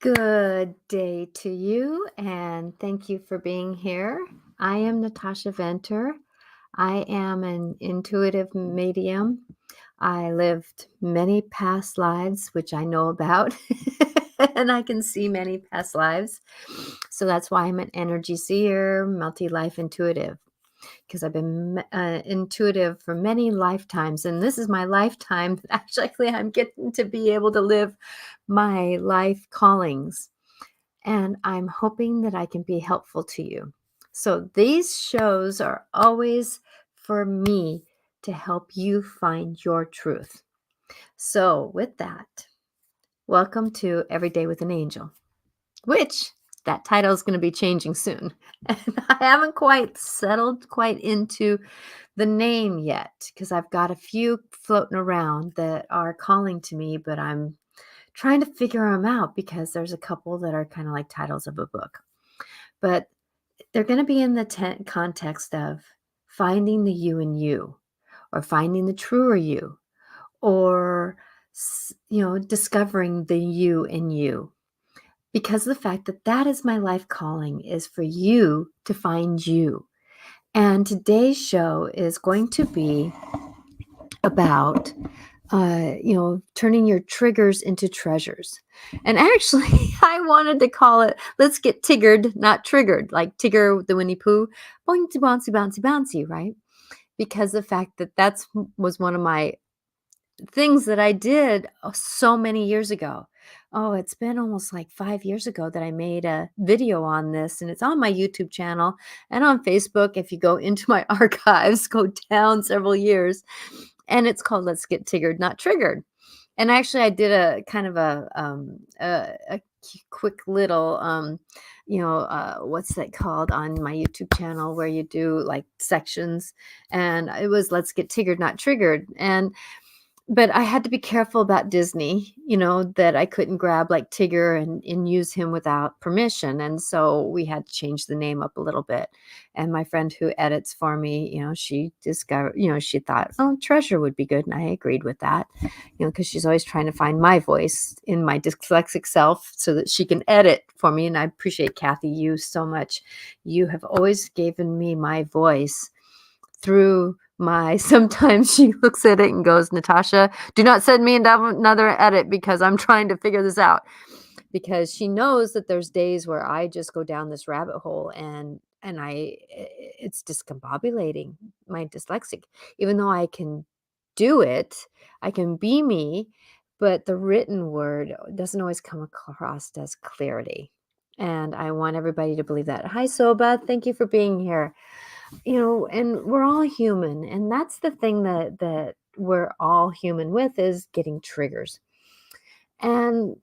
Good day to you, and thank you for being here. I am Natasha Venter. I am an intuitive medium. I lived many past lives, which I know about, and I can see many past lives. So that's why I'm an energy seer, multi life intuitive, because I've been intuitive for many lifetimes. And this is my lifetime that actually I'm getting to be able to live my life callings, and I'm hoping that I can be helpful to you. So these shows are always for me to help you find your truth. So with that, welcome to Every Day with an Angel, which that title is going to be changing soon. And I haven't quite settled quite into the name yet because I've got a few floating around that are calling to me, but I'm trying to figure them out because there's a couple that are kind of like titles of a book. But they're going to be in the context of finding the you in you, or finding the truer you, or discovering the you in you. Because the fact that that is my life calling is for you to find you. And today's show is going to be about turning your triggers into treasures. And actually, I wanted to call it Let's Get Tiggered, not Triggered, like Tigger, the Winnie Pooh, bouncy, bouncy, bouncy, bouncy, right? Because the fact that was one of my things that I did so many years ago. Oh, it's been almost like 5 years ago that I made a video on this, and it's on my YouTube channel and on Facebook. If you go into my archives, go down several years, and it's called Let's Get Tiggered, Not Triggered. And actually, I did a kind of a quick little, what's that called on my YouTube channel where you do like sections, and it was Let's Get Tiggered, Not Triggered. But I had to be careful about Disney, that I couldn't grab like Tigger and use him without permission. And so we had to change the name up a little bit. And my friend who edits for me, she discovered, she thought, oh, Treasure would be good. And I agreed with that, because she's always trying to find my voice in my dyslexic self so that she can edit for me. And I appreciate, Kathy, you so much. You have always given me my voice through sometimes she looks at it and goes, Natasha, do not send me another edit because I'm trying to figure this out. Because she knows that there's days where I just go down this rabbit hole and it's discombobulating, my dyslexic. Even though I can do it, I can be me, but the written word doesn't always come across as clarity. And I want everybody to believe that. Hi, Soba. Thank you for being here. And we're all human, and that's the thing that we're all human with, is getting triggers. And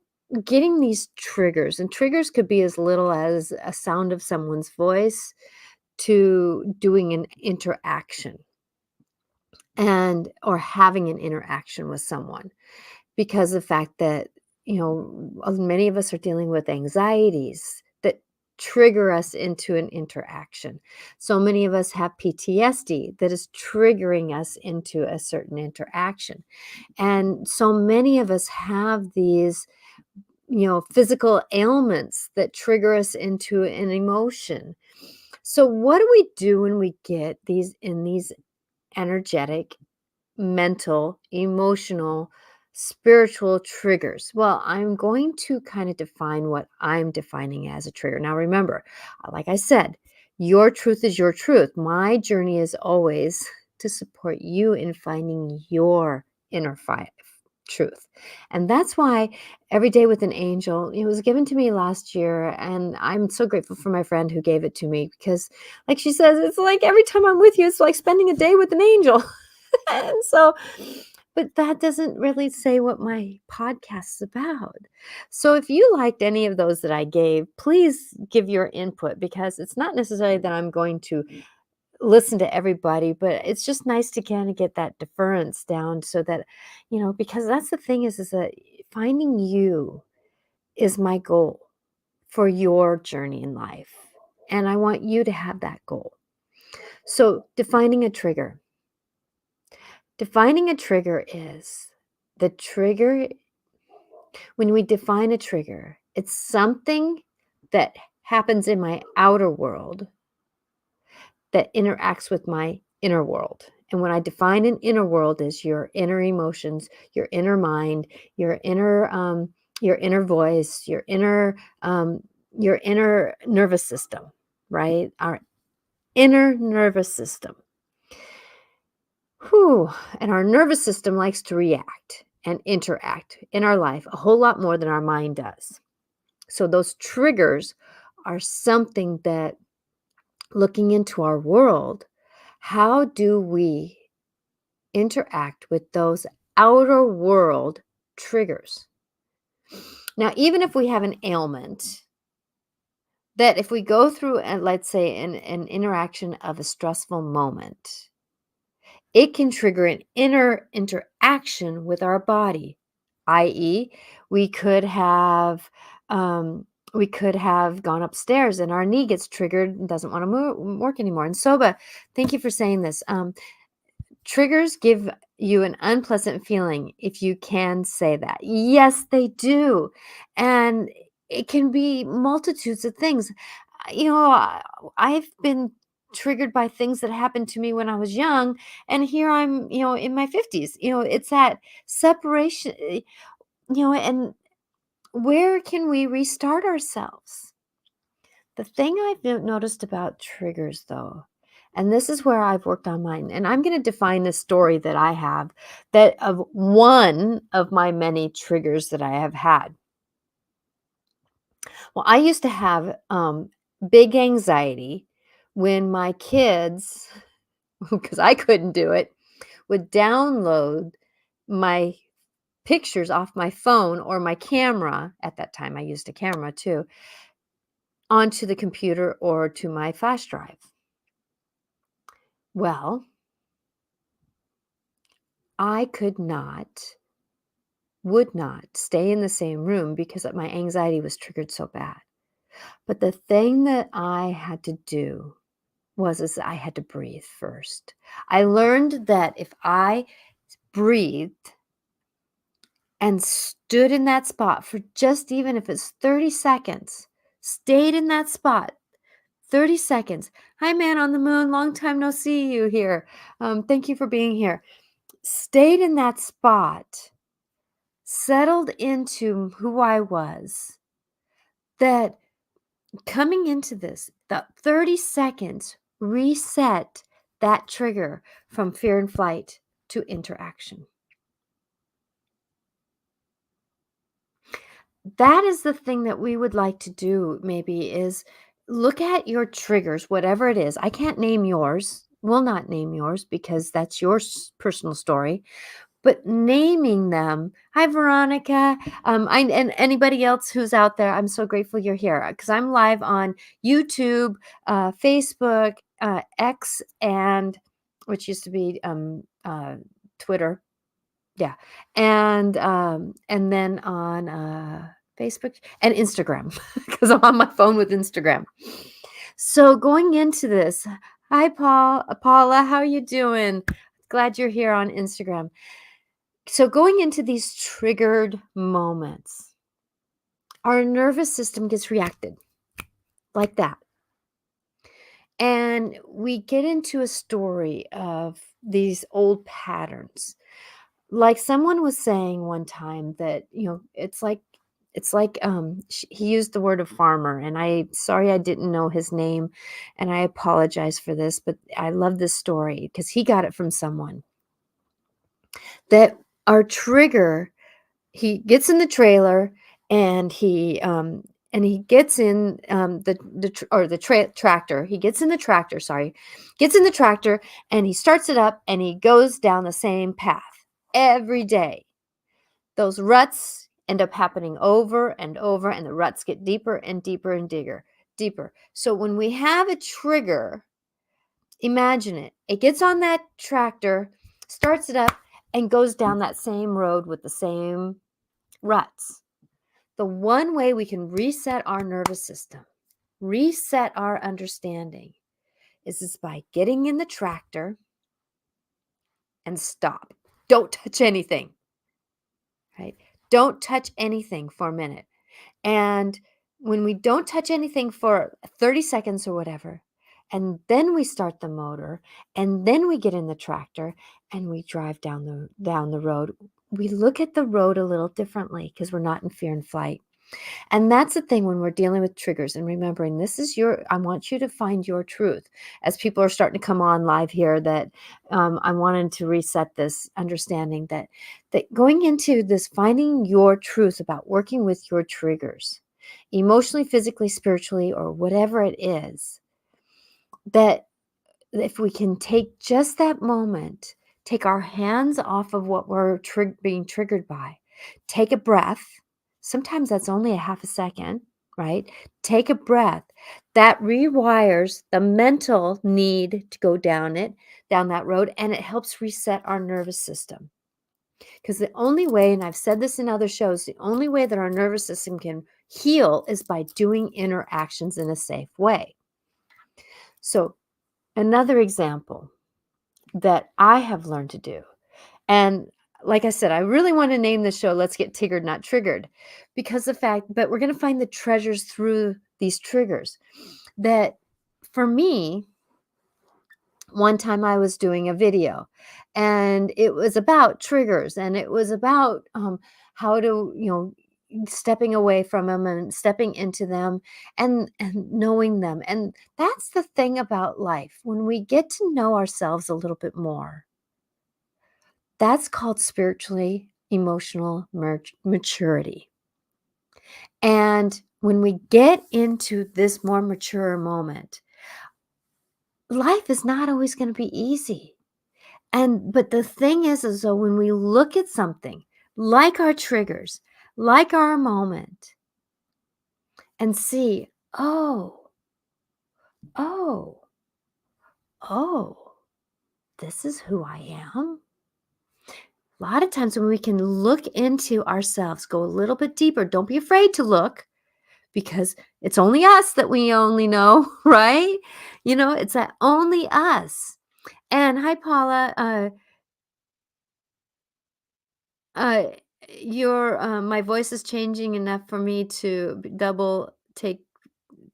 getting these triggers, and triggers could be as little as a sound of someone's voice to doing an interaction or having an interaction with someone, because the fact that many of us are dealing with anxieties that trigger us into an interaction. So many of us have PTSD that is triggering us into a certain interaction. And so many of us have these physical ailments that trigger us into an emotion. So what do we do when we get these energetic, mental, emotional, spiritual triggers? Well, I'm going to kind of define what I'm defining as a trigger. Now, remember, like I said, your truth is your truth. My journey is always to support you in finding your inner truth. And that's why Every Day with an Angel, it was given to me last year. And I'm so grateful for my friend who gave it to me, because like she says, it's like every time I'm with you, it's like spending a day with an angel. And so, but that doesn't really say what my podcast is about. So if you liked any of those that I gave, please give your input, because it's not necessarily that I'm going to listen to everybody, but it's just nice to kind of get that deference down, so that, because that's the thing is that finding you is my goal for your journey in life. And I want you to have that goal. So defining a trigger. Defining a trigger is the trigger. When we define a trigger, It's something that happens in my outer world that interacts with my inner world. And when I define an inner world as your inner emotions, your inner mind, your inner voice, your inner nervous system, right? Our inner nervous system. Whew. And our nervous system likes to react and interact in our life a whole lot more than our mind does. So those triggers are something that, looking into our world, how do we interact with those outer world triggers? Now, even if we have an ailment, that if we go through, and let's say, an interaction of a stressful moment, it can trigger an inner interaction with our body, i.e., we could have we could have gone upstairs and our knee gets triggered and doesn't want to work anymore. And Soba, thank you for saying this. Triggers give you an unpleasant feeling, if you can say that. Yes, they do. And it can be multitudes of things. I've been triggered by things that happened to me when I was young, and here I'm, in my 50s. It's that separation, and where can we restart ourselves? The thing I've noticed about triggers, though, and this is where I've worked on mine, and I'm going to define this story that I have, that of one of my many triggers that I have had. Well, I used to have big anxiety when my kids, because I couldn't do it, would download my pictures off my phone or my camera. At that time, I used a camera too, onto the computer or to my flash drive. Well, I would not stay in the same room because my anxiety was triggered so bad. But the thing that I had to do is I had to breathe first. I learned that if I breathed and stood in that spot for just, even if it's 30 seconds, stayed in that spot 30 seconds. Hi, man on the moon. Long time no see you here. Thank you for being here. Stayed in that spot, settled into who I was, that coming into this, that 30 seconds reset that trigger from fear and flight to interaction. That is the thing that we would like to do, maybe, is look at your triggers, whatever it is. I can't name yours. Will not name yours because that's your personal story. But naming them. Hi, Veronica. And anybody else who's out there, I'm so grateful you're here because I'm live on YouTube, Facebook, X, and which used to be Twitter. Yeah. And then on Facebook and Instagram because I'm on my phone with Instagram. So going into this, hi, Paula, how are you doing? Glad you're here on Instagram. So going into these triggered moments, our nervous system gets reacted like that. And we get into a story of these old patterns. Like someone was saying one time that, he used the word of farmer, and sorry I didn't know his name, and I apologize for this, but I love this story because he got it from someone. That our trigger, he gets in the trailer and he gets in the tractor. He gets in the tractor, gets in the tractor, and he starts it up and he goes down the same path every day. Those ruts end up happening over and over, and the ruts get deeper and deeper and deeper. So when we have a trigger, imagine it. It gets on that tractor, starts it up, and goes down that same road with the same ruts. The one way we can reset our nervous system, reset our understanding, is by getting in the tractor and stop. Don't touch anything, right? Don't touch anything for a minute. And when we don't touch anything for 30 seconds or whatever, and then we start the motor, and then we get in the tractor and we drive down the road, we look at the road a little differently because we're not in fear and flight. And that's the thing when we're dealing with triggers and remembering this is I want you to find your truth. As people are starting to come on live here, that I wanted to reset this understanding that going into this, finding your truth about working with your triggers, emotionally, physically, spiritually, or whatever it is, that if we can take just that moment, take our hands off of what we're being triggered by, take a breath. Sometimes that's only a half a second, right? Take a breath. That rewires the mental need to go down that road, and it helps reset our nervous system. Because the only way, and I've said this in other shows, the only way that our nervous system can heal is by doing interactions in a safe way. So, another example that I have learned to do. And like I said, I really want to name the show Let's Get Tiggered, Not Triggered, because but we're going to find the treasures through these triggers. That for me, one time I was doing a video and it was about triggers, and it was about how to, stepping away from them and stepping into them, and knowing them. And that's the thing about life. When we get to know ourselves a little bit more, that's called spiritually emotional maturity. And when we get into this more mature moment, life is not always going to be easy. But the thing is though, when we look at something like our triggers, like our moment, and see, oh, oh, oh, this is who I am. A lot of times when we can look into ourselves, go a little bit deeper, don't be afraid to look, because it's only us that we only know, right? It's that only us. And hi, Paula. Uh, your my voice is changing enough for me to double take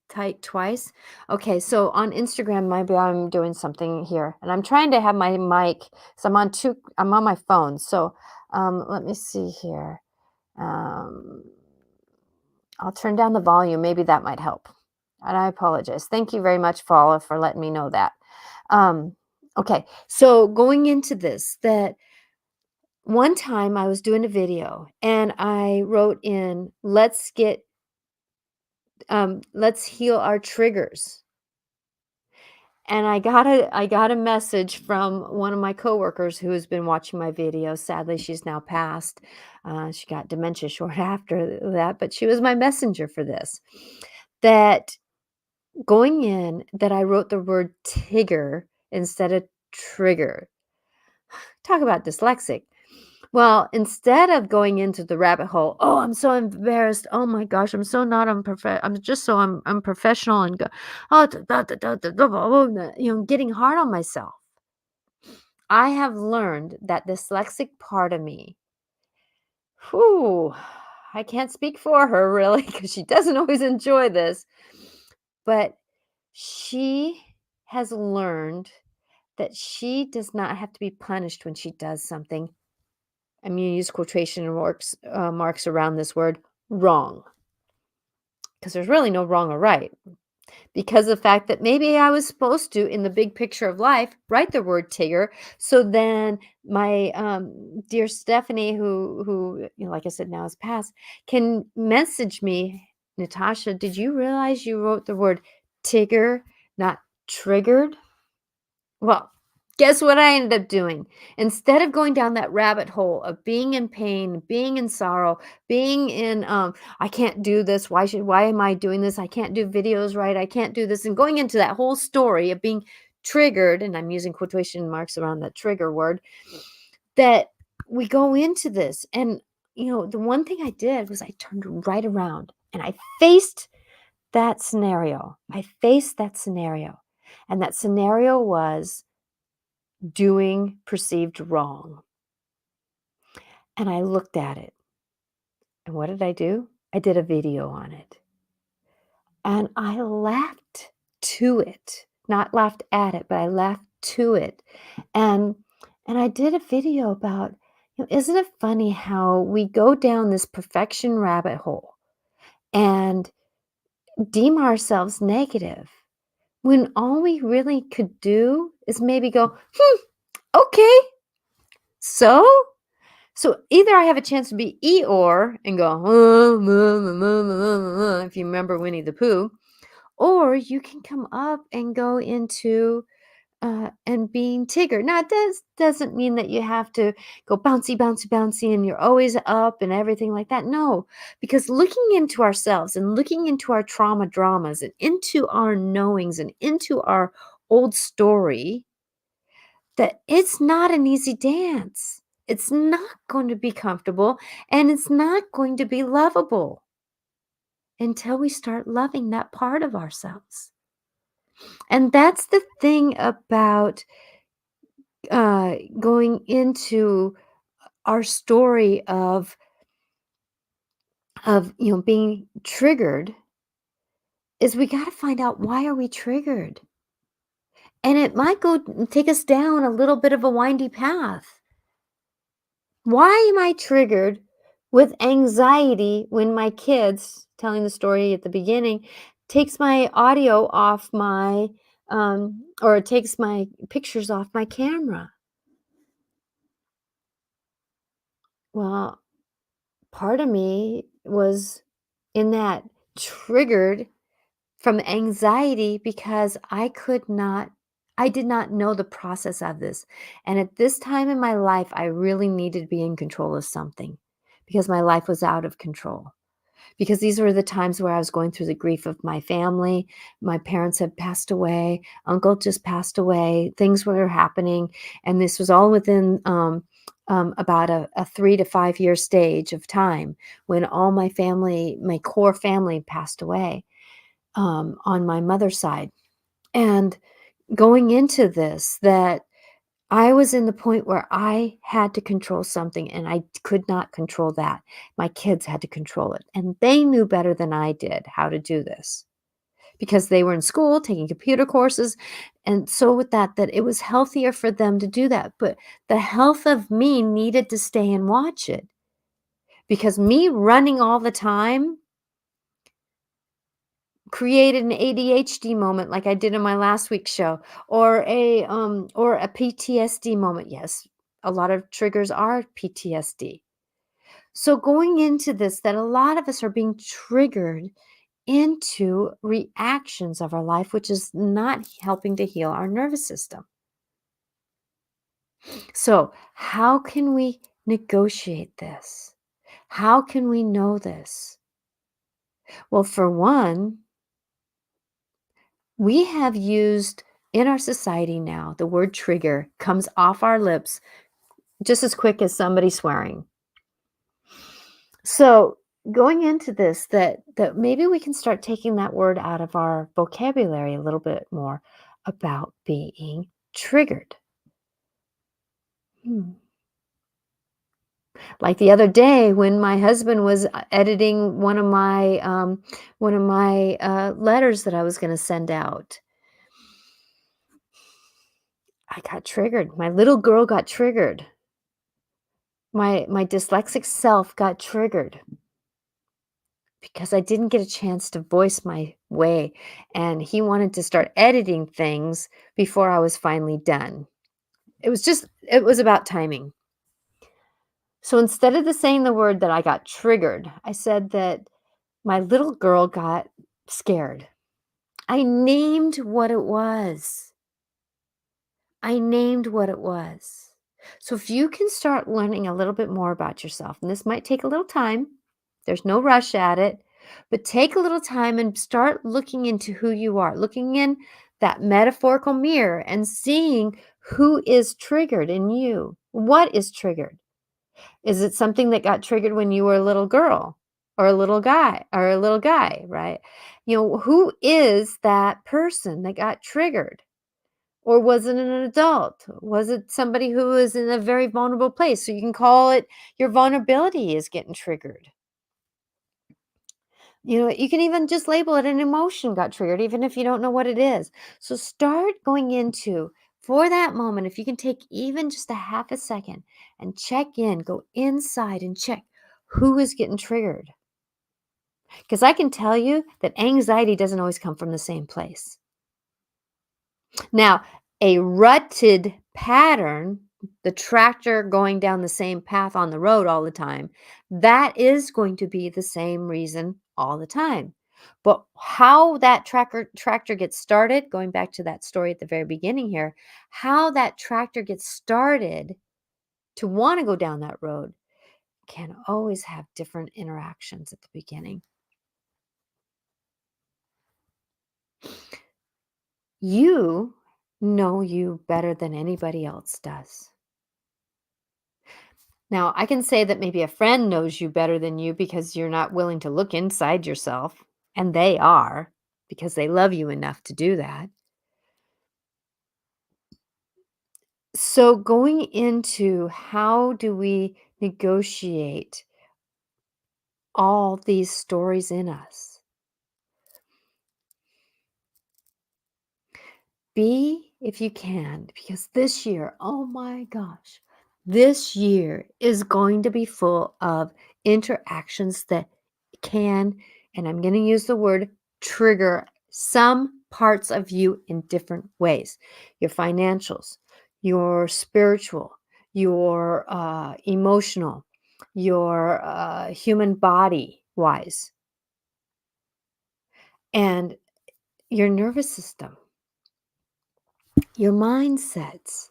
type twice. Okay, so on Instagram, maybe I'm doing something here, and I'm trying to have my mic. So I'm on my phone. So let me see here. Um, I'll turn down the volume. Maybe that might help. And I apologize. Thank you very much, Paula, for letting me know that. Um, okay, so going into this, that one time I was doing a video and I wrote in, let's heal our triggers. And I got a message from one of my coworkers who has been watching my videos. Sadly, she's now passed. She got dementia short after that, but she was my messenger for this. That going in, that I wrote the word Tigger instead of trigger. Talk about dyslexic. Well, instead of going into the rabbit hole, oh, I'm so embarrassed. Oh my gosh, I'm so not I'm just so unprofessional, and oh, getting hard on myself. I have learned that dyslexic part of me, whew, I can't speak for her really, because she doesn't always enjoy this, but she has learned that she does not have to be punished when she does something. I'm going to use quotation marks around this word, wrong, because there's really no wrong or right. Because of the fact that maybe I was supposed to, in the big picture of life, write the word Tigger. So then my dear Stephanie, who like I said, now has passed, can message me, Natasha, did you realize you wrote the word Tigger, not triggered? Well, guess what I ended up doing? Instead of going down that rabbit hole of being in pain, being in sorrow, being in I can't do this. Why am I doing this? I can't do videos right. I can't do this. And going into that whole story of being triggered, and I'm using quotation marks around that trigger word, that we go into this. And the one thing I did was I turned right around and I faced that scenario. And that scenario was doing perceived wrong. And I looked at it. And what did I do? I did a video on it, and I laughed to it, not laughed at it, but I laughed to it, and I did a video about, isn't it funny how we go down this perfection rabbit hole and deem ourselves negative when all we really could do is maybe go, okay, so? So either I have a chance to be Eeyore and go, if you remember Winnie the Pooh, or you can come up and go into and being Tigger. Now, this doesn't mean that you have to go bouncy, bouncy, bouncy, and you're always up and everything like that. No, because looking into ourselves and looking into our trauma dramas and into our knowings and into our old story, that it's not an easy dance. It's not going to be comfortable and it's not going to be lovable until we start loving that part of ourselves. And that's the thing about going into our story of being triggered is we got to find out, why are we triggered? And it might go take us down a little bit of a windy path. Why am I triggered with anxiety when my kids, telling the story at the beginning, takes my audio off my or it takes my pictures off my camera? Well, part of me was in that triggered from anxiety because I did not know the process of this. And at this time in my life, I really needed to be in control of something because my life was out of control. Because these were the times where I was going through the grief of my family. My parents had passed away, uncle just passed away, things were happening. And this was all within about a 3 to 5 year stage of time when all my family, my core family, passed away on my mother's side. And going into this, that I was in the point where I had to control something and I could not control that. My kids had to control it. And they knew better than I did how to do this because they were in school taking computer courses. And so with that it was healthier for them to do that. But the health of me needed to stay and watch it because me running all the time created an ADHD moment like I did in my last week's show, or a PTSD moment. Yes, a lot of triggers are PTSD. So going into this, that a lot of us are being triggered into reactions of our life, which is not helping to heal our nervous system. So how can we negotiate this? How can we know this? Well, for one, we have used in our society now, the word trigger comes off our lips just as quick as somebody swearing. So going into this, that maybe we can start taking that word out of our vocabulary a little bit more about being triggered. Hmm. Like the other day when my husband was editing one of my letters that I was going to send out. I got triggered. My little girl got triggered. My dyslexic self got triggered because I didn't get a chance to voice my way, and he wanted to start editing things before I was finally done. It was about timing. So instead of saying the word that I got triggered, I said that my little girl got scared. I named what it was. I named what it was. So if you can start learning a little bit more about yourself, and this might take a little time, there's no rush at it, but take a little time and start looking into who you are, looking in that metaphorical mirror and seeing who is triggered in you. What is triggered? Is it something that got triggered when you were a little girl or a little guy, right? Who is that person that got triggered? Or was it an adult? Was it somebody who is in a very vulnerable place? So you can call it your vulnerability is getting triggered. You can even just label it an emotion got triggered, even if you don't know what it is. So start going into, for that moment, if you can take even just a half a second and check in, go inside and check who is getting triggered. Because I can tell you that anxiety doesn't always come from the same place. Now, a rutted pattern, the tractor going down the same path on the road all the time, that is going to be the same reason all the time. But how that tractor gets started, going back to that story at the very beginning here, how that tractor gets started to want to go down that road can always have different interactions at the beginning. You know you better than anybody else does. Now, I can say that maybe a friend knows you better than you because you're not willing to look inside yourself, and they are because they love you enough to do that. So, going into how do we negotiate all these stories in us? Be, if you can, because this year, oh my gosh, this year is going to be full of interactions that can, and I'm going to use the word trigger some parts of you in different ways. Your financials, your spiritual, your emotional, your human body wise, and your nervous system, your mindsets.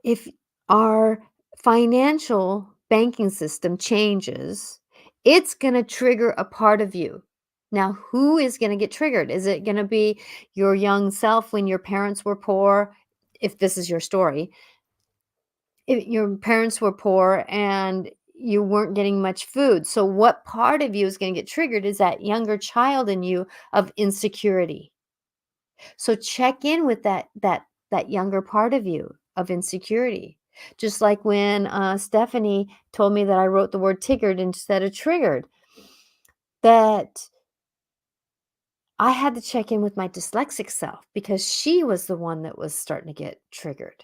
If our financial banking system changes, it's going to trigger a part of you. Now, who is going to get triggered? Is it going to be your young self when your parents were poor? If this is your story, if your parents were poor and you weren't getting much food. So, what part of you is going to get triggered is that younger child in you of insecurity. So check in with that younger part of you of insecurity. Just like when Stephanie told me that I wrote the word tiggered instead of triggered, that I had to check in with my dyslexic self because she was the one that was starting to get triggered.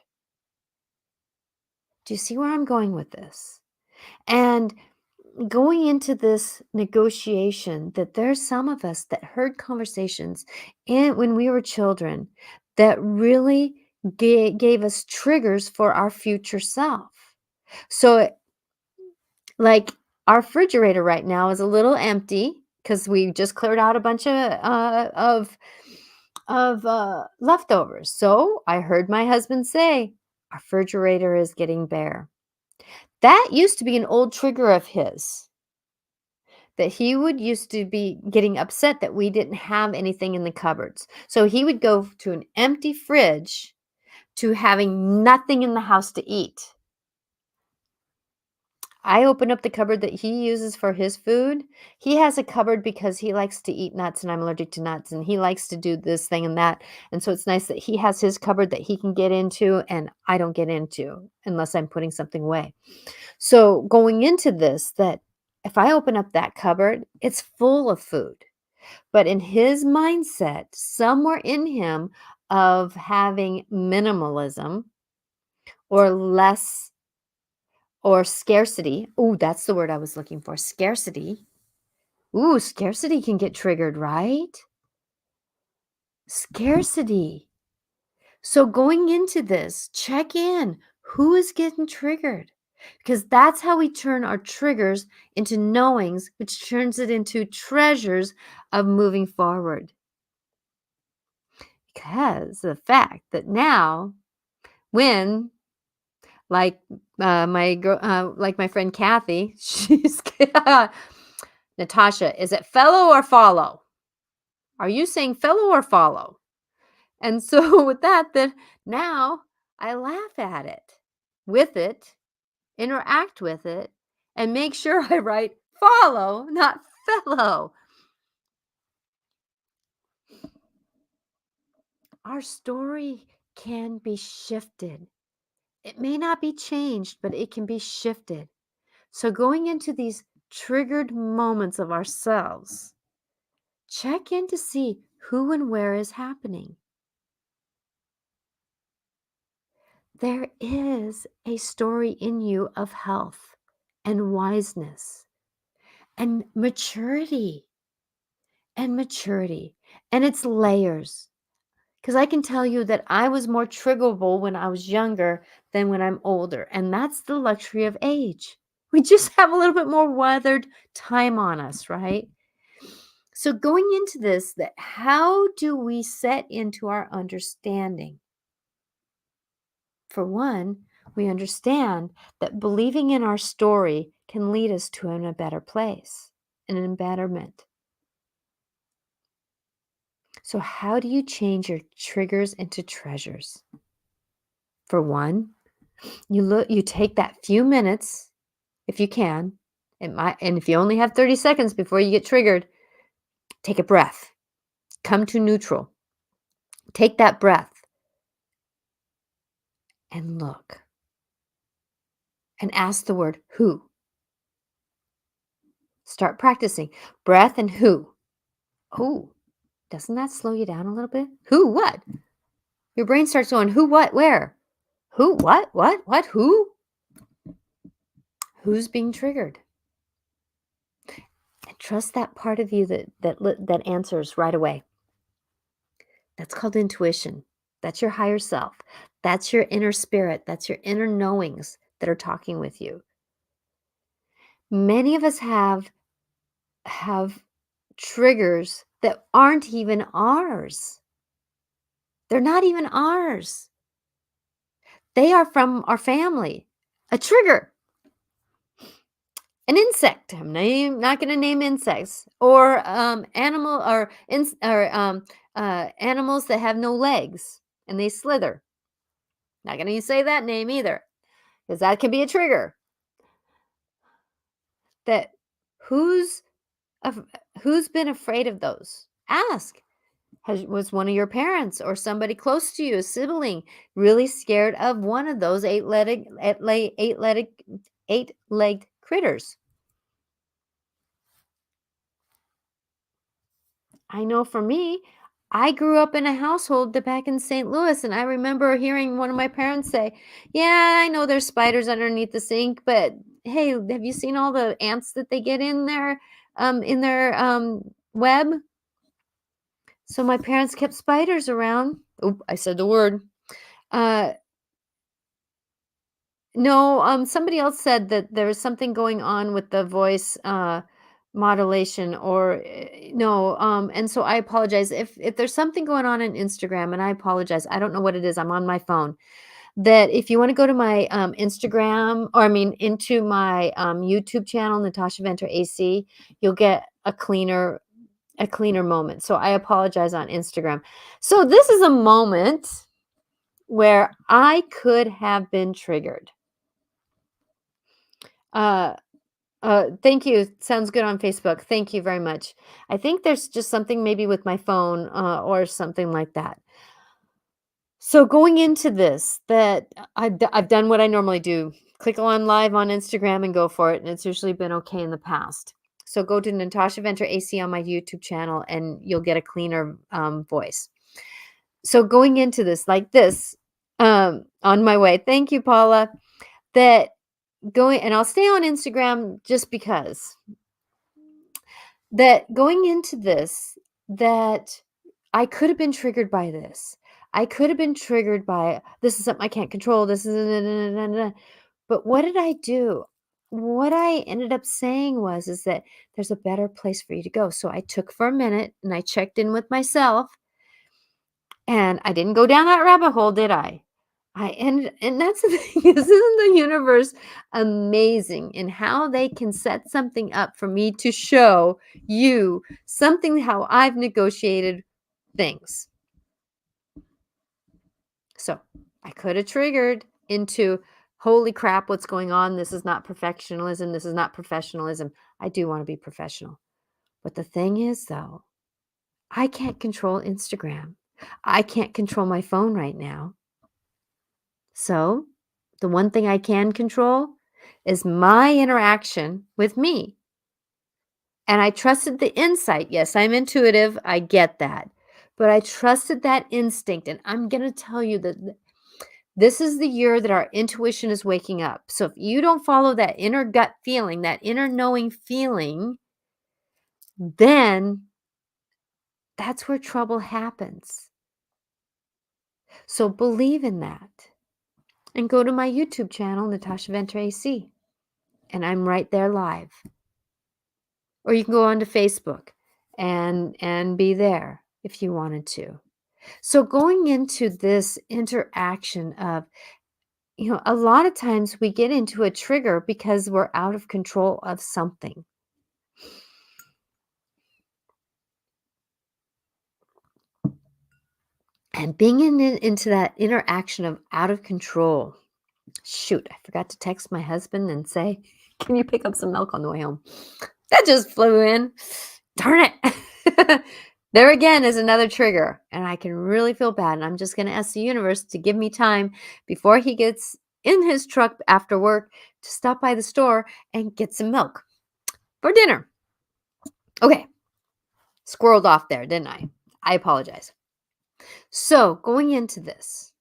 Do you see where I'm going with this? And going into this negotiation, that there's some of us that heard conversations when we were children that really gave us triggers for our future self. So, like, our refrigerator right now is a little empty because we just cleared out a bunch of leftovers. So I heard my husband say, "Our refrigerator is getting bare." That used to be an old trigger of his. That he would used to be getting upset that we didn't have anything in the cupboards. So he would go to an empty fridge to having nothing in the house to eat. I open up the cupboard that he uses for his food. He has a cupboard because he likes to eat nuts and I'm allergic to nuts and he likes to do this thing and that. And so it's nice that he has his cupboard that he can get into and I don't get into unless I'm putting something away. So going into this, that if I open up that cupboard, it's full of food. But in his mindset, somewhere in him of having minimalism or less or scarcity. Oh, that's the word I was looking for. Scarcity. Ooh, scarcity can get triggered, right? Scarcity. So going into this, check in. Who is getting triggered? Because that's how we turn our triggers into knowings, which turns it into treasures of moving forward. Because the fact that now, when my girl, like my friend Kathy, she's Natasha, is it fellow or follow? Are you saying fellow or follow? And so with that, then now I laugh at it, with it, interact with it, and make sure I write follow, not fellow. Our story can be shifted. It may not be changed, but it can be shifted. So going into these triggered moments of ourselves, check in to see who and where is happening. There is a story in you of health and wiseness and maturity maturity. And it's layers. Because I can tell you that I was more triggerable when I was younger than when I'm older. And that's the luxury of age. We just have a little bit more weathered time on us, right? So going into this, that how do we set into our understanding? For one, we understand that believing in our story can lead us to a better place, an betterment. So how do you change your triggers into treasures? For one, you take that few minutes if you can. And if you only have 30 seconds before you get triggered, take a breath. Come to neutral. Take that breath and look and ask the word who. Start practicing breath and who. Oh, doesn't that slow you down a little bit? Who, what? Your brain starts going, who, what, where? Who, what, who? Who's being triggered? And trust that part of you that answers right away. That's called intuition. That's your higher self. That's your inner spirit. That's your inner knowings that are talking with you. Many of us have triggers that aren't even ours. They're not even ours. They are from our family. A trigger, an insect. Not going to name insects or animals that have no legs and they slither. Not going to say that name either, because that can be a trigger. That who's af- who's been afraid of those? Ask. Was one of your parents or somebody close to you, a sibling, really scared of one of those eight-legged critters? I know for me, I grew up in a household back in St. Louis, and I remember hearing one of my parents say, "Yeah, I know there's spiders underneath the sink, but hey, have you seen all the ants that they get in their web?" So my parents kept spiders around. Oop, I said the word. Uh, no, somebody else said that there was something going on with the voice modulation or no, and so I apologize if there's something going on in Instagram, and I apologize. I don't know what it is. I'm on my phone. That if you want to go to my Instagram, or I mean into my YouTube channel, Natasha Venter AC, you'll get a cleaner moment. So I apologize on Instagram. So this is a moment where I could have been triggered. Uh, thank you. Sounds good on Facebook. Thank you very much. I think there's just something maybe with my phone or something like that. So going into this, that I've done what I normally do. Click on live on Instagram and go for it. And it's usually been okay in the past. So go to Natasha Venter AC on my YouTube channel and you'll get a cleaner voice. So going into this like this, on my way. Thank you, Paula. That going, and I'll stay on Instagram just because. That going into this, that I could have been triggered by this. I could have been triggered by this is something I can't control. This is but what did I do? What I ended up saying is that there's a better place for you to go. So I took for a minute and I checked in with myself. And I didn't go down that rabbit hole, did I? And that's the thing is, isn't the universe amazing in how they can set something up for me to show you something how I've negotiated things. So I could have triggered into, holy crap, what's going on? This is not perfectionism. This is not professionalism. I do want to be professional. But the thing is, though, I can't control Instagram. I can't control my phone right now. So, the one thing I can control is my interaction with me. And I trusted the insight. Yes, I'm intuitive. I get that. But I trusted that instinct. And I'm going to tell you that this is the year that our intuition is waking up. So if you don't follow that inner gut feeling, that inner knowing feeling, then that's where trouble happens. So believe in that. And go to my YouTube channel, Natasha Venter AC. And I'm right there live. Or you can go onto Facebook and be there if you wanted to. So going into this interaction of, a lot of times we get into a trigger because we're out of control of something. And being into that interaction of out of control. Shoot, I forgot to text my husband and say, can you pick up some milk on the way home? That just flew in. Darn it. There again is another trigger, and I can really feel bad. And I'm just going to ask the universe to give me time before he gets in his truck after work to stop by the store and get some milk for dinner. Okay. Squirreled off there, didn't I? I apologize. So going into this,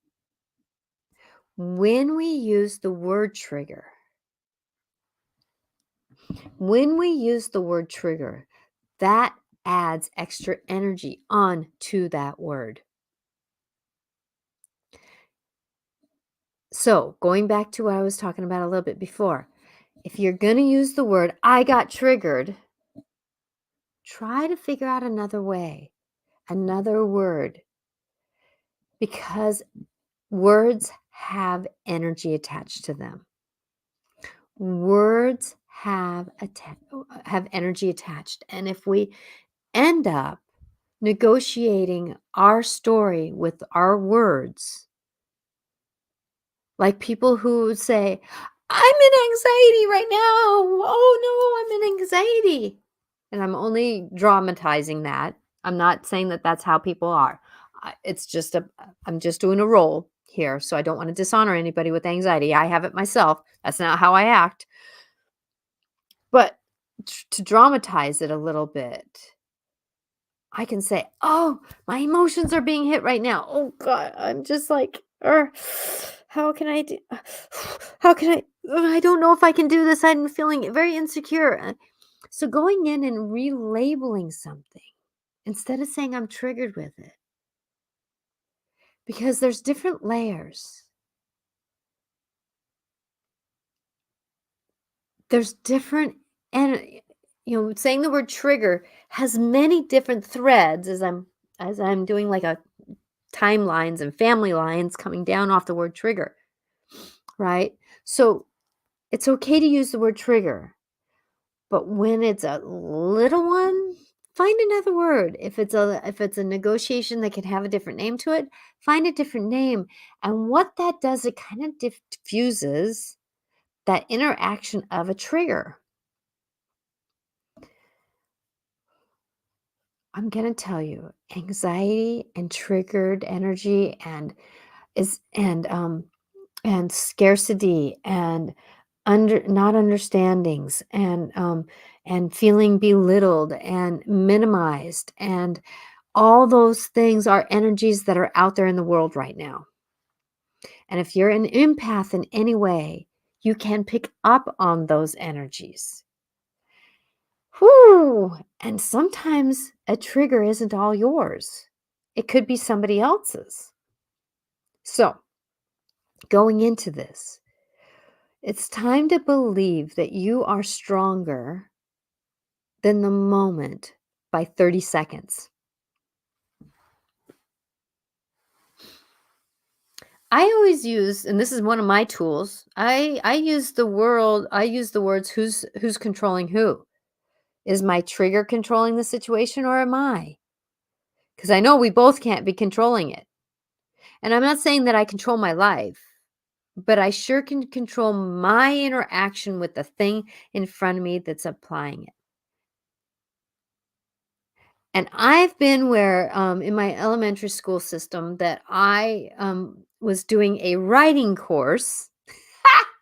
when we use the word trigger, that adds extra energy on to that word. So going back to what I was talking about a little bit before, if you're going to use the word, I got triggered, try to figure out another way, another word, because words have energy attached to them. Words have energy attached. And if we end up negotiating our story with our words, like people who say, I'm in anxiety right now. Oh no, I'm in anxiety. And I'm only dramatizing that. I'm not saying that that's how people are. I'm just doing a role here. So I don't want to dishonor anybody with anxiety. I have it myself. That's not how I act. But to dramatize it a little bit, I can say, oh, my emotions are being hit right now. Oh God, I'm just like, how can I do, I don't know if I can do this. I'm feeling very insecure. So going in and relabeling something instead of saying I'm triggered with it, because there's different layers. There's different, and saying the word trigger has many different threads as I'm doing like a timelines and family lines coming down off the word trigger, right? So it's okay to use the word trigger, but when it's a little one, find another word. If it's a negotiation that can have a different name to it, find a different name. And what that does, it kind of diffuses that interaction of a trigger. I'm going to tell you, anxiety and triggered energy and scarcity and not understandings and feeling belittled and minimized, and all those things are energies that are out there in the world right now. And if you're an empath in any way, you can pick up on those energies. Whew. And sometimes a trigger isn't all yours. It could be somebody else's. So, going into this, it's time to believe that you are stronger than the moment by 30 seconds. I always use, and this is one of my tools, I use the words who's controlling who. Is my trigger controlling the situation, or am I? Because I know we both can't be controlling it. And I'm not saying that I control my life, but I sure can control my interaction with the thing in front of me that's applying it. And I've been where, in my elementary school system, that I was doing a writing course.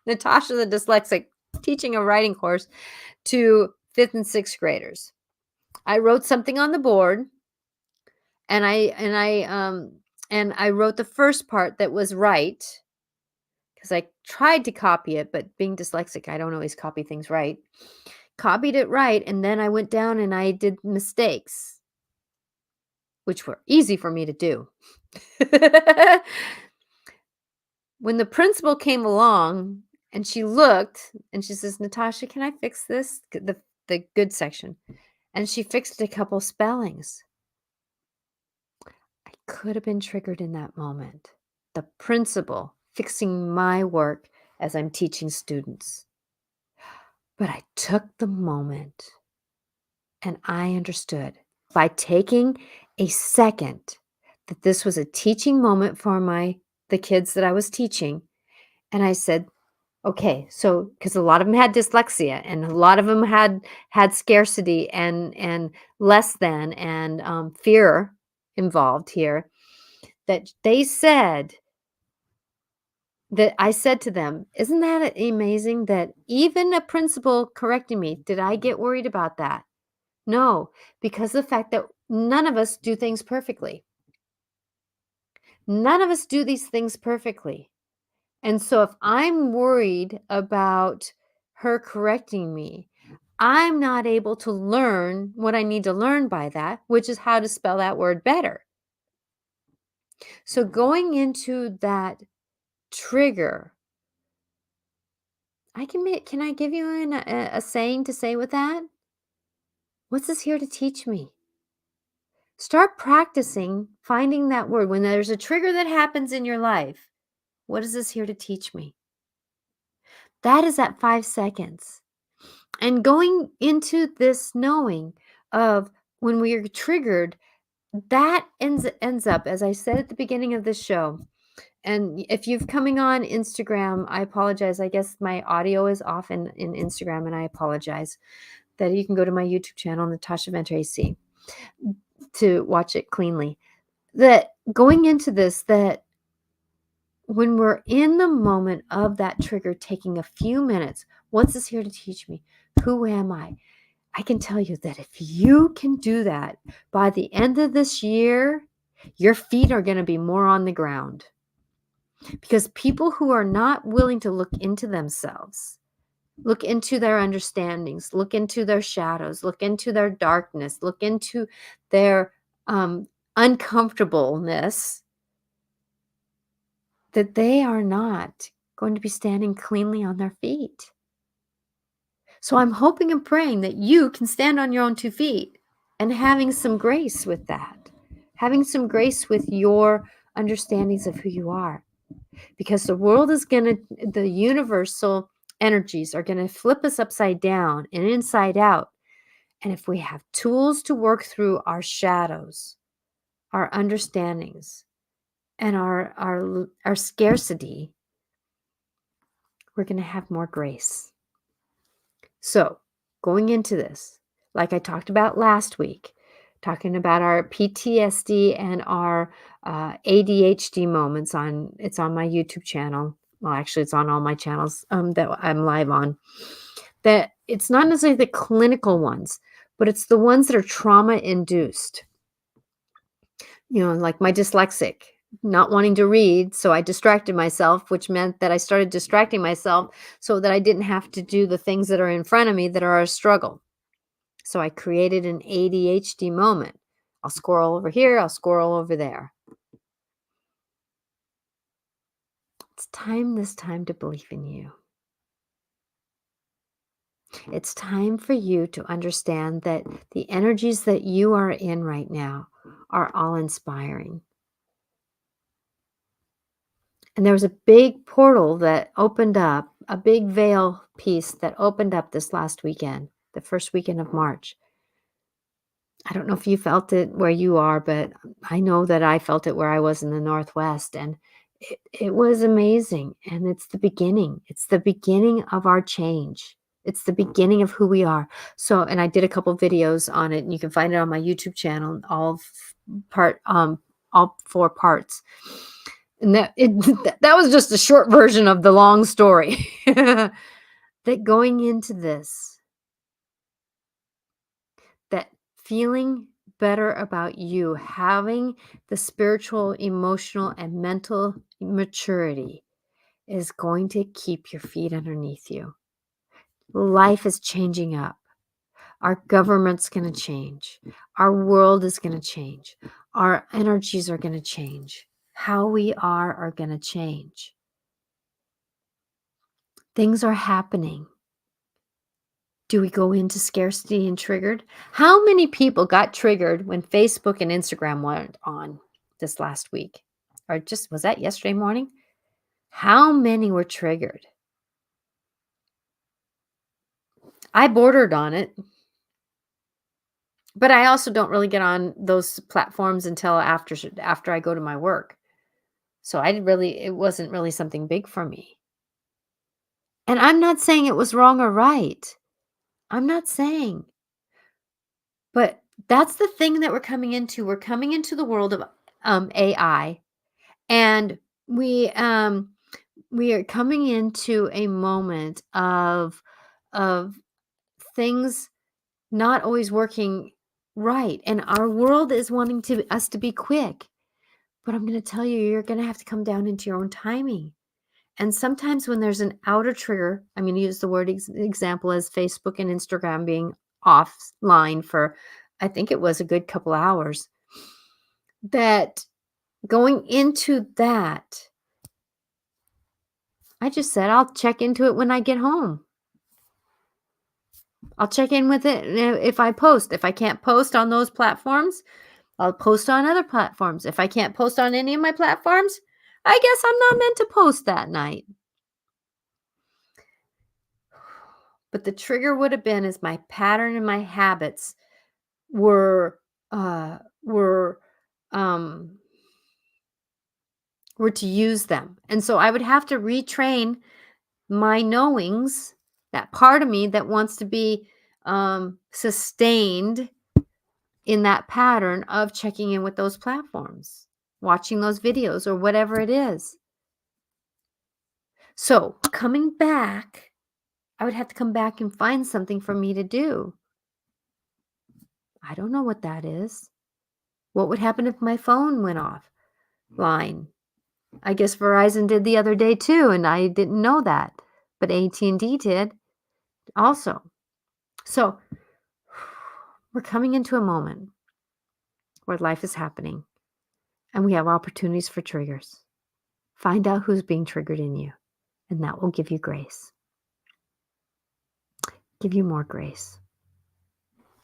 Natasha the dyslexic, teaching a writing course to 5th and 6th graders. I wrote something on the board, and I wrote the first part that was right, because I tried to copy it, but being dyslexic, I don't always copy things right. Copied it right, and then I went down and I did mistakes, which were easy for me to do. When the principal came along and she looked and she says, "Natasha, can I fix this?" The good section. And she fixed a couple spellings. I could have been triggered in that moment. The principal fixing my work as I'm teaching students. But I took the moment and I understood by taking a second that this was a teaching moment for the kids that I was teaching. And I said, okay, so because a lot of them had dyslexia and a lot of them had scarcity and less than and fear involved here, that they said that I said to them, "Isn't that amazing that even a principal correcting me, did I get worried about that? No, because the fact that none of us do things perfectly. None of us do these things perfectly. And so if I'm worried about her correcting me, I'm not able to learn what I need to learn by that, which is how to spell that word better. So going into that trigger, can I give you a saying to say with that? What's this here to teach me? Start practicing finding that word. When there's a trigger that happens in your life, what is this here to teach me? That is at 5 seconds. And going into this knowing of when we are triggered, that ends up, as I said at the beginning of this show, and if you've coming on Instagram, I apologize. I guess my audio is off in Instagram, and I apologize. That you can go to my YouTube channel, Natasha Venter AC, to watch it cleanly. That going into this, that when we're in the moment of that trigger, taking a few minutes, what's this here to teach me? Who am I? I can tell you that if you can do that by the end of this year, your feet are going to be more on the ground. Because people who are not willing to look into themselves, look into their understandings, look into their shadows, look into their darkness, look into their uncomfortableness, that they are not going to be standing cleanly on their feet. So I'm hoping and praying that you can stand on your own 2 feet and having some grace with that, having some grace with your understandings of who you are. Because the universal energies are going to flip us upside down and inside out. And if we have tools to work through our shadows, our understandings, and our scarcity, we're going to have more grace. So, going into this, like I talked about last week, talking about our PTSD and our ADHD moments it's on my YouTube channel. Well, actually, it's on all my channels that I'm live on. That it's not necessarily the clinical ones, but it's the ones that are trauma induced. Like my dyslexic, not wanting to read. So I distracted myself, which meant that I started distracting myself so that I didn't have to do the things that are in front of me that are a struggle. So I created an ADHD moment. I'll squirrel over here, I'll squirrel over there. It's this time to believe in you. It's time for you to understand that the energies that you are in right now are all inspiring. And there was a big portal that opened up, a big veil piece that opened up this last weekend, the first weekend of March. I don't know if you felt it where you are, but I know that I felt it where I was in the Northwest. And it was amazing. And it's the beginning. It's the beginning of our change. It's the beginning of who we are. So, and I did a couple videos on it, and you can find it on my YouTube channel, all 4 parts. And that was just a short version of the long story. That going into this, that feeling better about you, having the spiritual, emotional, and mental maturity is going to keep your feet underneath you. Life is changing up. Our government's going to change. Our world is going to change. Our energies are going to change. How we are going to change. Things are happening. Do we go into scarcity and triggered? How many people got triggered when Facebook and Instagram went on this last week? Or just, was that yesterday morning? How many were triggered? I bordered on it, but I also don't really get on those platforms until after I go to my work. So it wasn't really something big for me. And I'm not saying it was wrong or right. I'm not saying. But that's the thing that we're coming into. We're coming into the world of AI, and we are coming into a moment of things not always working right, and our world is wanting us to be quick. But I'm going to tell you, you're going to have to come down into your own timing. And sometimes when there's an outer trigger, I'm going to use the word example as Facebook and Instagram being offline for, I think it was a good couple hours, that going into that, I just said, I'll check into it when I get home. I'll check in with it if I post. If I can't post on those platforms, I'll post on other platforms. If I can't post on any of my platforms, I guess I'm not meant to post that night. But the trigger would have been is my pattern and my habits were uh were um were to use them. And so I would have to retrain my knowings, that part of me that wants to be sustained in that pattern of checking in with those platforms, watching those videos or whatever it is. So, coming back, I would have to come back and find something for me to do. I don't know what that is. What would happen if my phone went offline? I guess Verizon did the other day too, and I didn't know that. But AT&T did also. So, we're coming into a moment where life is happening and we have opportunities for triggers. Find out who's being triggered in you, and that will give you grace. Give you more grace.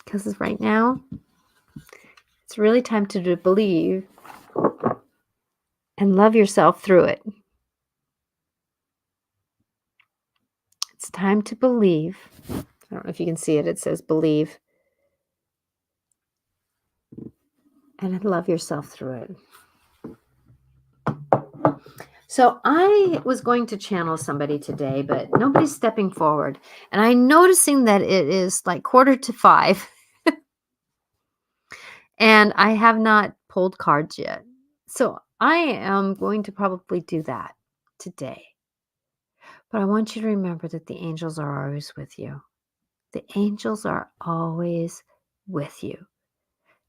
Because right now, it's really time to believe and love yourself through it. It's time to believe. I don't know if you can see it. It says believe. And love yourself through it. So I was going to channel somebody today, but nobody's stepping forward. And I'm noticing that it is like 4:45. And I have not pulled cards yet. So I am going to probably do that today. But I want you to remember that the angels are always with you. The angels are always with you.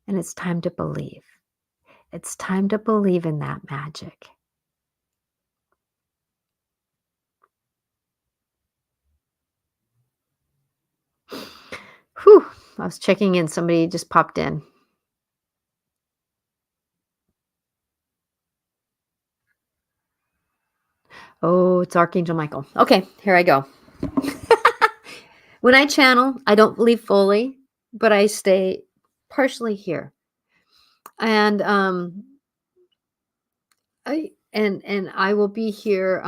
And it's time to believe. It's time to believe in that magic. Whew. I was checking in. Somebody just popped in. Oh, it's Archangel Michael. Okay, here I go. When I channel, I don't believe fully, but I stay partially here. And I will be here.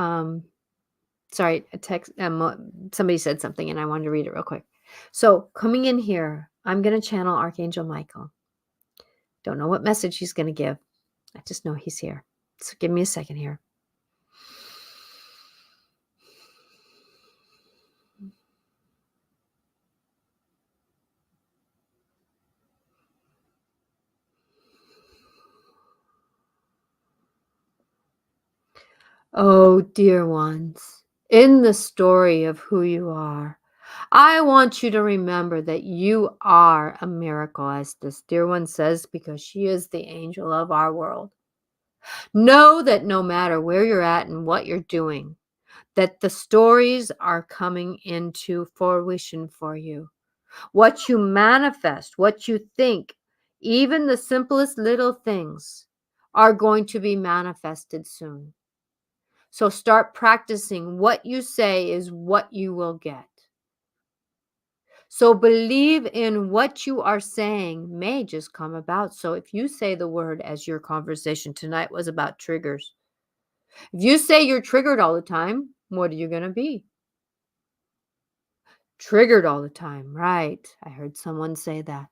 Sorry, a text. Somebody said something, and I wanted to read it real quick. So coming in here, I'm going to channel Archangel Michael. Don't know what message he's going to give. I just know he's here. So give me a second here. Oh, dear ones, in the story of who you are, I want you to remember that you are a miracle, as this dear one says, because she is the angel of our world. Know that no matter where you're at and what you're doing, that the stories are coming into fruition for you. What you manifest, what you think, even the simplest little things are going to be manifested soon. So start practicing. What you say is what you will get. So believe in what you are saying may just come about. So if you say the word, as your conversation tonight was about triggers, if you say you're triggered all the time, what are you going to be? Triggered all the time, right? I heard someone say that.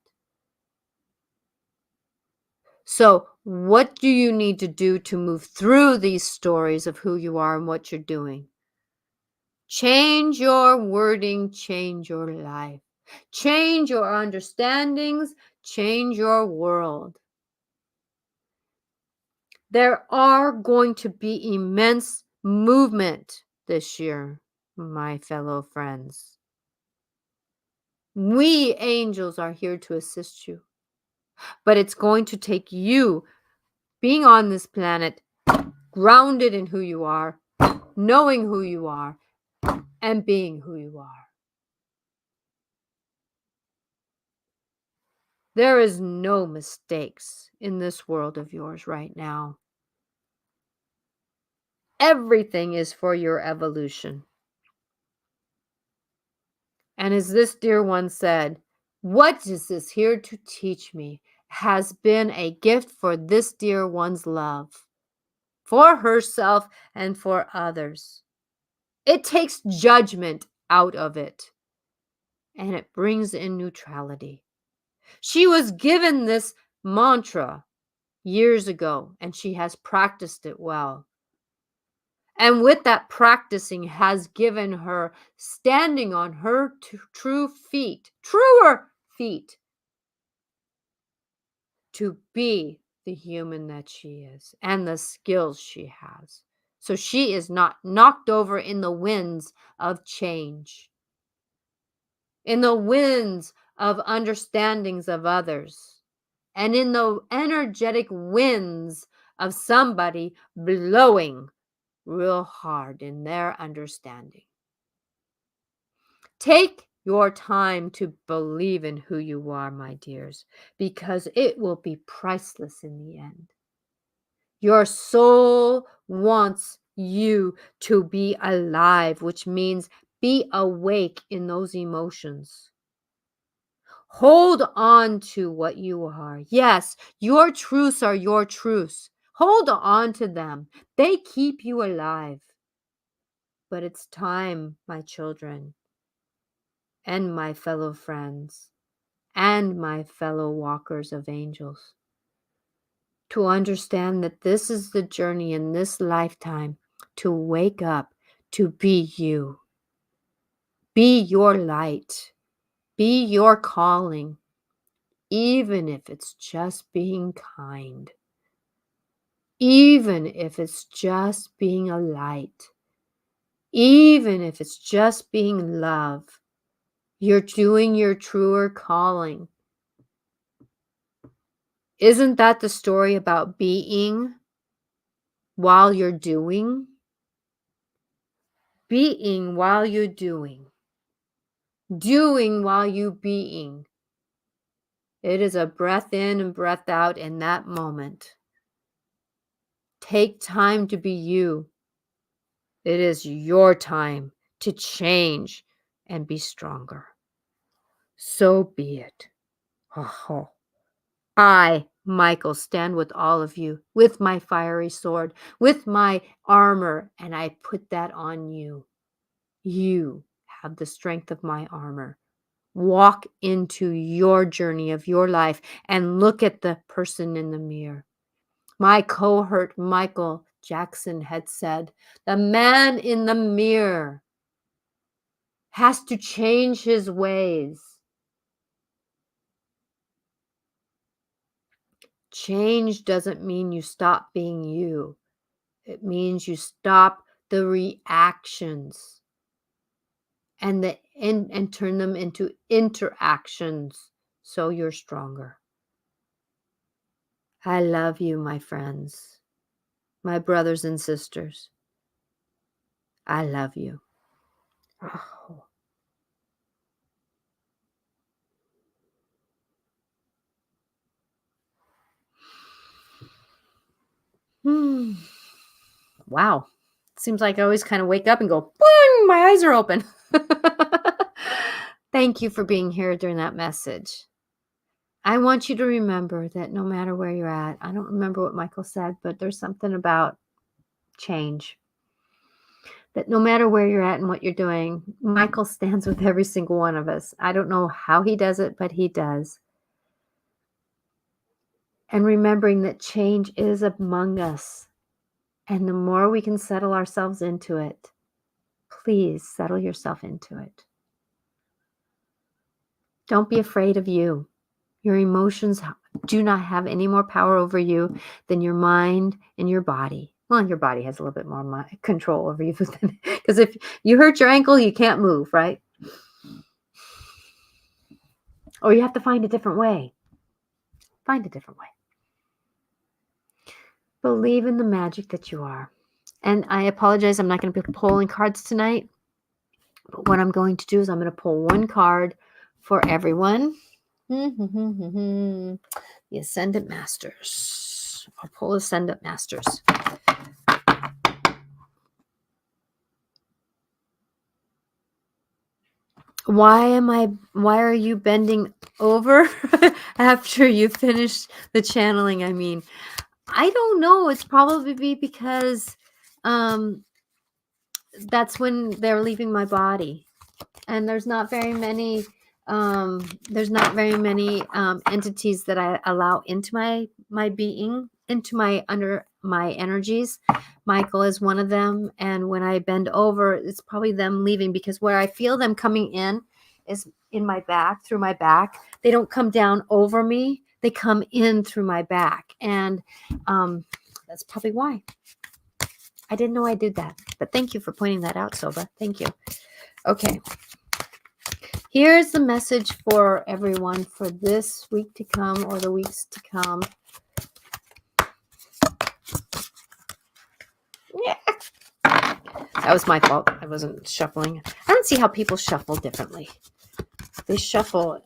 So, what do you need to do to move through these stories of who you are and what you're doing? Change your wording, change your life, change your understandings, change your world. There are going to be immense movement this year, my fellow friends. We angels are here to assist you, but it's going to take you being on this planet, grounded in who you are, knowing who you are, and being who you are. There is no mistakes in this world of yours right now. Everything is for your evolution. And as this dear one said, what is this here to teach me has been a gift for this dear one's love, for herself and for others. It takes judgment out of it, and it brings in neutrality. She was given this mantra years ago, and she has practiced it well. And with that practicing has given her standing on her true feet, truer feet, to be the human that she is and the skills she has. So she is not knocked over in the winds of change, in the winds of understandings of others, and in the energetic winds of somebody blowing real hard in their understanding. Take your time to believe in who you are, my dears, because it will be priceless in the end. Your soul wants you to be alive, which means be awake in those emotions. Hold on to what you are. Yes, your truths are your truths. Hold on to them. They keep you alive. But it's time, my children, and my fellow friends, and my fellow walkers of angels, to understand that this is the journey in this lifetime to wake up, to be you. Be your light. Be your calling, even if it's just being kind, even if it's just being a light, even if it's just being love. You're doing your truer calling. Isn't that the story about being while you're doing? Being while you're doing while you being. It is a breath in and breath out in that moment. Take time to be you. It is your time to change and be stronger. So be it. Oh, I, Michael, stand with all of you, with my fiery sword, with my armor, and I put that on you. You have the strength of my armor. Walk into your journey of your life and look at the person in the mirror. My cohort, Michael Jackson, had said, the man in the mirror has to change his ways. Change doesn't mean you stop being you. It means you stop the reactions and the and turn them into interactions so you're stronger. I love you, my friends, my brothers and sisters. I love you. Oh. Hmm. Wow. Seems like I always kind of wake up and go, boing, my eyes are open. Thank you for being here during that message. I want you to remember that no matter where you're at, I don't remember what Michael said, but there's something about change. That no matter where you're at and what you're doing, Michael stands with every single one of us. I don't know how he does it, but he does. And remembering that change is among us. And the more we can settle ourselves into it, please settle yourself into it. Don't be afraid of you. Your emotions do not have any more power over you than your mind and your body. Well, your body has a little bit more control over you because if you hurt your ankle, you can't move, right? Or you have to find a different way. Find a different way. Believe in the magic that you are. And I apologize, I'm not going to be pulling cards tonight. But what I'm going to do is I'm going to pull one card for everyone. The Ascendant Masters. I'll pull Ascendant Masters. Why are you bending over after you finish the channeling? I mean, I don't know. It's probably because that's when they're leaving my body. And there's not very many entities that I allow into my being, into my energies. Michael is one of them, and when I bend over, it's probably them leaving, because where I feel them coming in is in my back, through my back. They don't come down over me, they come in through my back, and that's probably why. I didn't know I did that, but thank you for pointing that out, Soba. Thank you. Okay. Here's the message for everyone for this week to come, or the weeks to come. Yeah. That was my fault. I wasn't shuffling. I don't see how people shuffle differently. They shuffle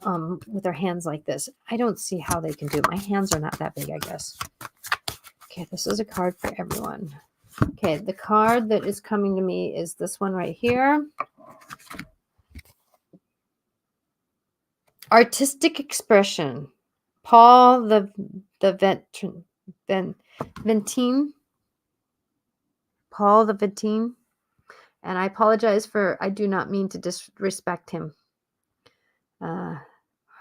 with their hands like this. I don't see how they can do it. My hands are not that big, I guess. Okay, this is a card for everyone. Okay, the card that is coming to me is this one right here. Artistic expression. Paul the Ventine. Paul the Ventine. And I apologize I do not mean to disrespect him.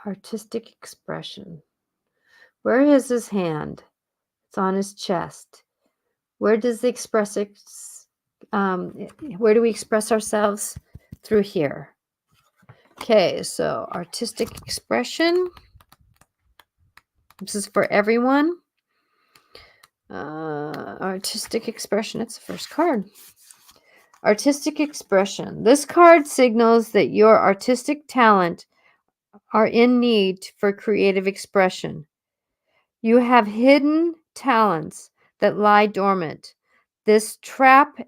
Artistic expression. Where is his hand? It's on his chest. Where does where do we express ourselves? Through here. Okay, so artistic expression. This is for everyone. Artistic expression. It's the first card. Artistic expression. This card signals that your artistic talent are in need for creative expression. You have hidden talents that lie dormant. This trapped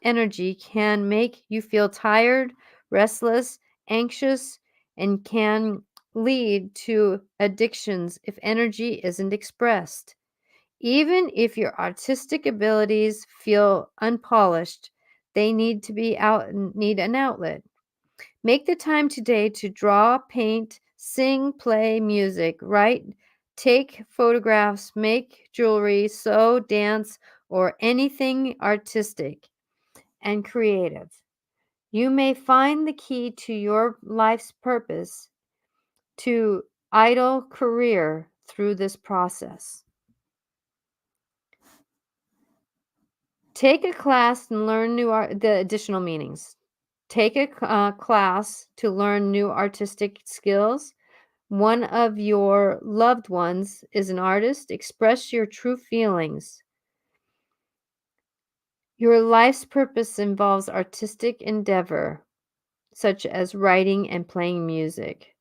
energy can make you feel tired, restless, anxious, and can lead to addictions if energy isn't expressed. Even if your artistic abilities feel unpolished, they need an outlet. Make the time today to draw, paint, sing, play music, write, take photographs, make jewelry, sew, dance, or anything artistic and creative. You may find the key to your life's purpose to idle career through this process. Take a class and learn the additional meanings. Take a class to learn new artistic skills. One of your loved ones is an artist. Express your true feelings. Your life's purpose involves artistic endeavor. such as writing and playing music.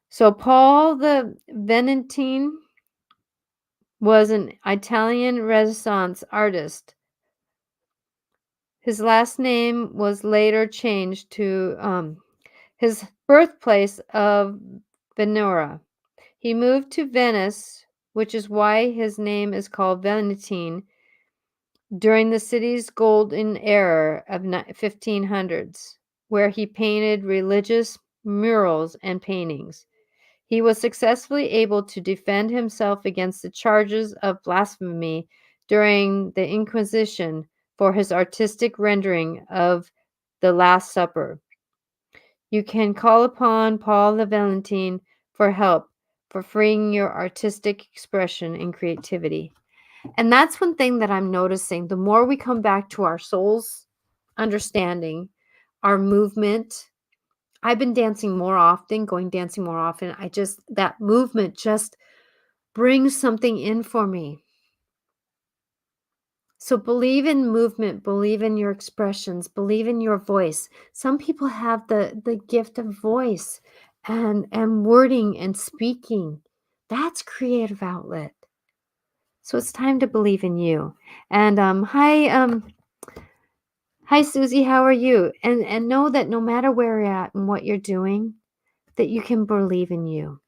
So Paul the Venetine was an Italian Renaissance artist. His last name was later changed to his birthplace of Venora. He moved to Venice, which is why his name is called Venetine, during the city's golden era of 1500s, where he painted religious murals and paintings. He was successfully able to defend himself against the charges of blasphemy during the Inquisition for his artistic rendering of the Last Supper. You can call upon Paul the Valentine for help for freeing your artistic expression and creativity. And that's one thing that I'm noticing. The more we come back to our soul's understanding, our movement. I've been dancing more often, going dancing more often. That movement just brings something in for me. So believe in movement, believe in your expressions, believe in your voice. Some people have the gift of voice and wording and speaking. That's creative outlet. So it's time to believe in you. And hi Susie, how are you? And know that no matter where you're at and what you're doing, that you can believe in you.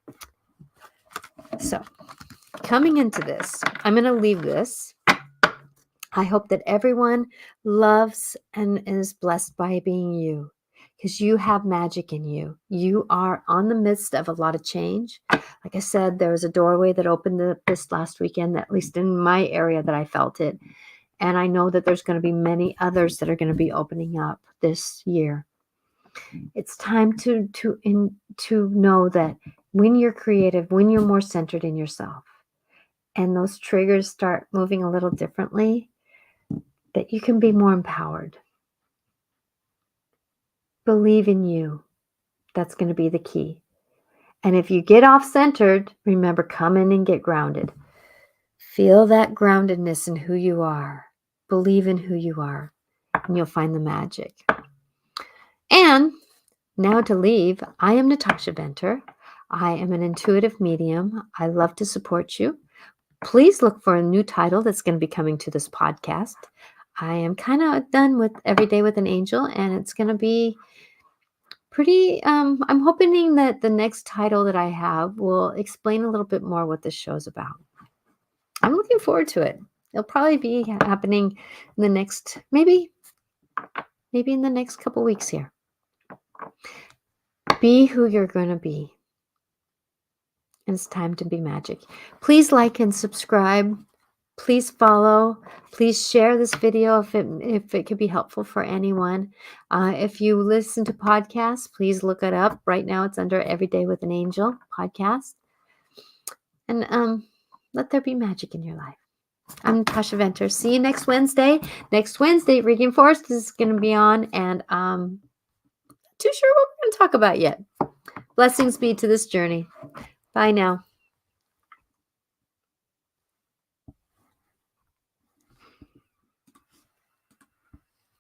So coming into this, I'm going to leave this. I hope that everyone loves and is blessed by being you, because you have magic in you. You are on the midst of a lot of change. Like I said, there was a doorway that opened this last weekend, at least in my area, that I felt it. And I know that there's going to be many others that are going to be opening up this year. It's time to know that when you're creative, when you're more centered in yourself, and those triggers start moving a little differently, that you can be more empowered. Believe in you. That's going to be the key. And if you get off-centered, remember, come in and get grounded. Feel that groundedness in who you are. Believe in who you are, and you'll find the magic. And now to leave, I am Natasha Venter. I am an intuitive medium. I love to support you. Please look for a new title that's going to be coming to this podcast. I am kind of done with Every Day with an Angel, and it's going to be pretty, I'm hoping that the next title that I have will explain a little bit more what this show's about. I'm looking forward to it. It'll probably be happening in the next, maybe in the next couple weeks here. Be who you're going to be. And it's time to be magic. Please like and subscribe. Please follow. Please share this video if it could be helpful for anyone. If you listen to podcasts, please look it up. Right now it's under Every Day with an Angel podcast. And let there be magic in your life. I'm Natasha Venter. See you next Wednesday. Next Wednesday, Regan Forest is going to be on, and I'm not too sure what we're going to talk about yet. Blessings be to this journey. Bye now.